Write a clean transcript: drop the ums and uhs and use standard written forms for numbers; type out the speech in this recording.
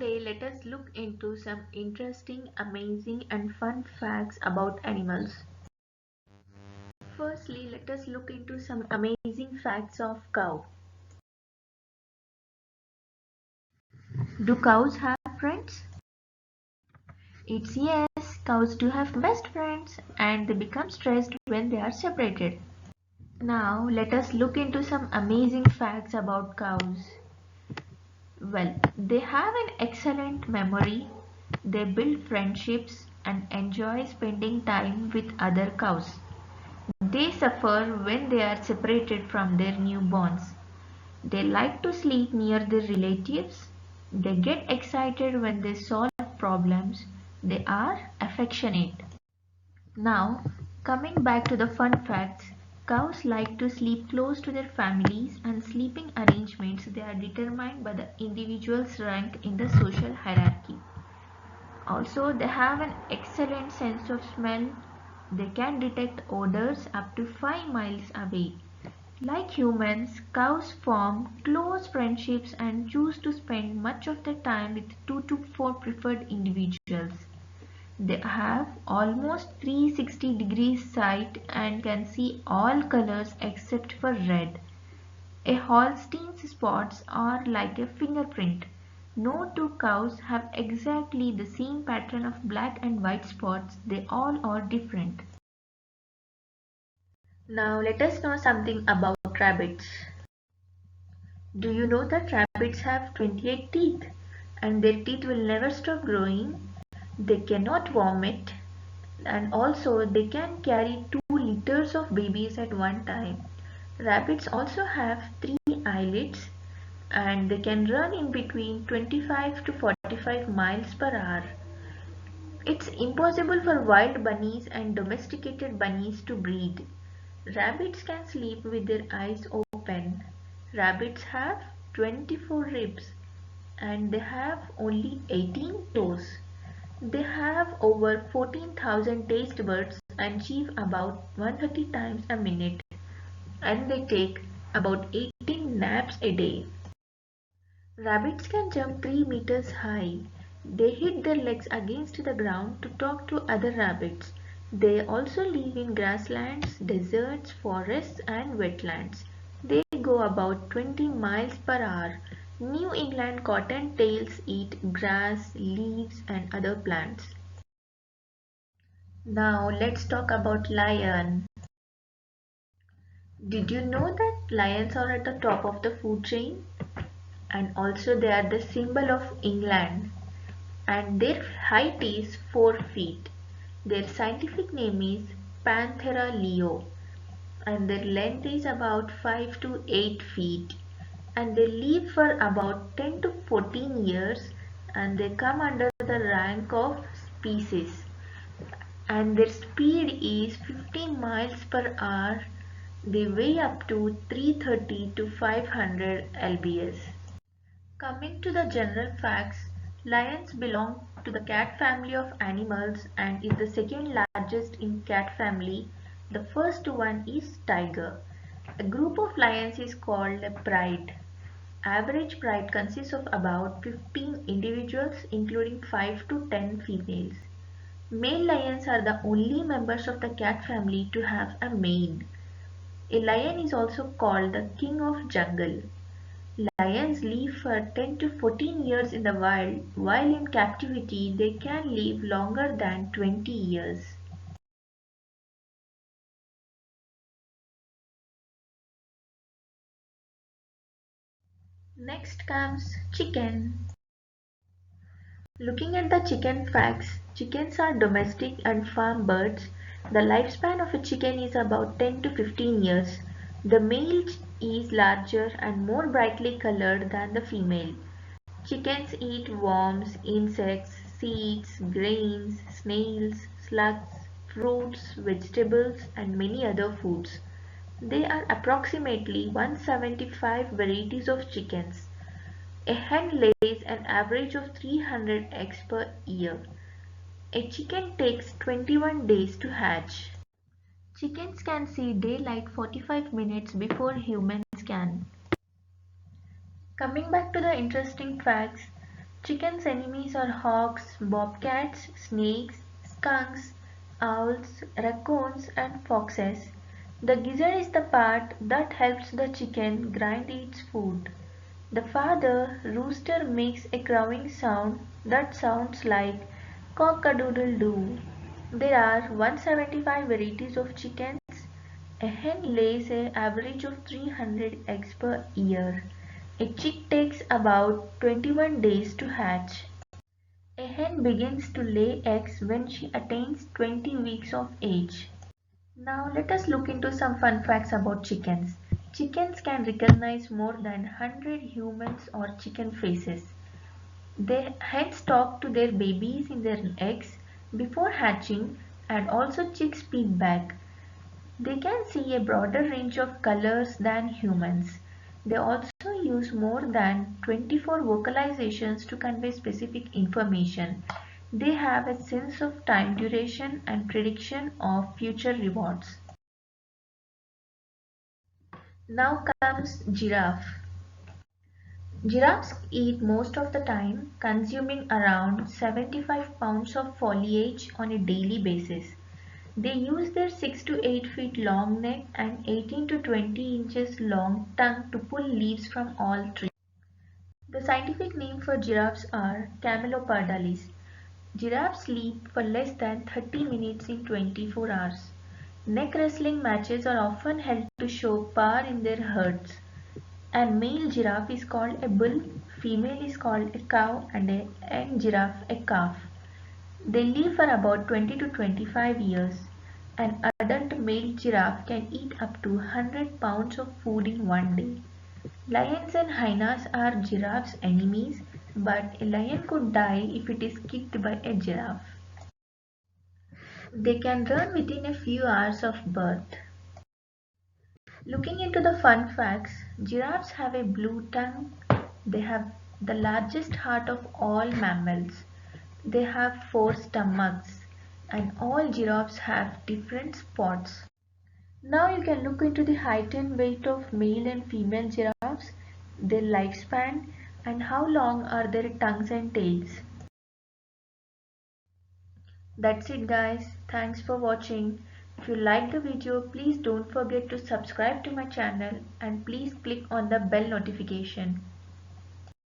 Today, let us look into some interesting, amazing, and fun facts about animals. Firstly, let us look into some amazing facts of cow. Do cows have friends? It's yes, cows do have best friends and they become stressed when they are separated. Now, let us look into some amazing facts about cows. Well, they have an excellent memory, they build friendships and enjoy spending time with other cows. They suffer when they are separated from their newborns. They like to sleep near their relatives. They get excited when they solve problems. They are affectionate. Now, coming back to the fun facts, cows like to sleep close to their families and sleeping arrangements they are determined by the individual's rank in the social hierarchy. Also, they have an excellent sense of smell. They can detect odors up to 5 miles away. Like humans, cows form close friendships and choose to spend much of their time with 2 to 4 preferred individuals. They have almost 360 degrees sight and can see all colors except for red. A Holstein's spots are like a fingerprint. No two cows have exactly the same pattern of black and white spots, they all are different. Now let us know something about rabbits. Do you know that rabbits have 28 teeth and their teeth will never stop growing? They cannot vomit and also they can carry 2 liters of babies at one time. Rabbits also have 3 eyelids and they can run in between 25 to 45 miles per hour. It's impossible for wild bunnies and domesticated bunnies to breed. Rabbits can sleep with their eyes open. Rabbits have 24 ribs and they have only 18 toes. They have over 14,000 taste buds and chew about 130 times a minute and they take about 18 naps a day. Rabbits can jump 3 meters high. They hit their legs against the ground to talk to other rabbits. They also live in grasslands, deserts, forests and wetlands. They go about 20 miles per hour. New England cottontails eat grass, leaves and other plants. Now let's talk about lion. Did you know that lions are at the top of the food chain? And also they are the symbol of England. And their height is 4 feet. Their scientific name is Panthera leo and their length is about 5 to 8 feet and they live for about 10 to 14 years and they come under the rank of species and their speed is 50 miles per hour. They weigh up to 330 to 500 lbs. Coming to the general facts, lions belong to the cat family of animals and is the second largest in cat family. The first one is tiger. A group of lions is called a pride. Average pride consists of about 15 individuals including 5 to 10 females. Male lions are the only members of the cat family to have a mane. A lion is also called the king of jungle. Lions live for 10 to 14 years in the wild, while in captivity they can live longer than 20 years. Next comes chicken. Looking at the chicken facts, chickens are domestic and farm birds. The lifespan of a chicken is about 10 to 15 years. The male is larger and more brightly colored than the female. Chickens eat worms, insects, seeds, grains, snails, slugs, fruits, vegetables and many other foods. There are approximately 175 varieties of chickens. A hen lays an average of 300 eggs per year. A chicken takes 21 days to hatch. Chickens can see daylight 45 minutes before humans can. Coming back to the interesting facts, Chicken's enemies are hawks, bobcats, snakes, skunks, owls, raccoons and foxes. The gizzard is the part that helps the chicken grind its food. The father rooster makes a crowing sound that sounds like cock-a-doodle-doo. There are 175 varieties of chickens. A hen lays an average of 300 eggs per year. A chick takes about 21 days to hatch. A hen begins to lay eggs when she attains 20 weeks of age. Now let us look into some fun facts about chickens. Chickens can recognize more than 100 humans or chicken faces. They hens talk to their babies in their eggs before hatching, and also chicks speak back. They can see a broader range of colors than humans. They also use more than 24 vocalizations to convey specific information. They have a sense of time duration and prediction of future rewards. Now comes giraffe. Giraffes eat most of the time, consuming around 75 pounds of foliage on a daily basis. They use their 6 to 8 feet long neck and 18 to 20 inches long tongue to pull leaves from all trees. The scientific name for giraffes are Camelopardalis. Giraffes sleep for less than 30 minutes in 24 hours. Neck wrestling matches are often held to show power in their herds. A male giraffe is called a bull, female is called a cow, and a young giraffe a calf. They live for about 20 to 25 years. An adult male giraffe can eat up to 100 pounds of food in one day. Lions and hyenas are giraffes' enemies, but a lion could die if it is kicked by a giraffe. They can run within a few hours of birth. Looking into the fun facts, giraffes have a blue tongue. They have the largest heart of all mammals. They have 4 stomachs, and all giraffes have different spots. Now you can look into the height and weight of male and female giraffes, their lifespan, and how long are their tongues and tails. That's it guys. Thanks for watching. If you liked the video, please don't forget to subscribe to my channel and please click on the bell notification.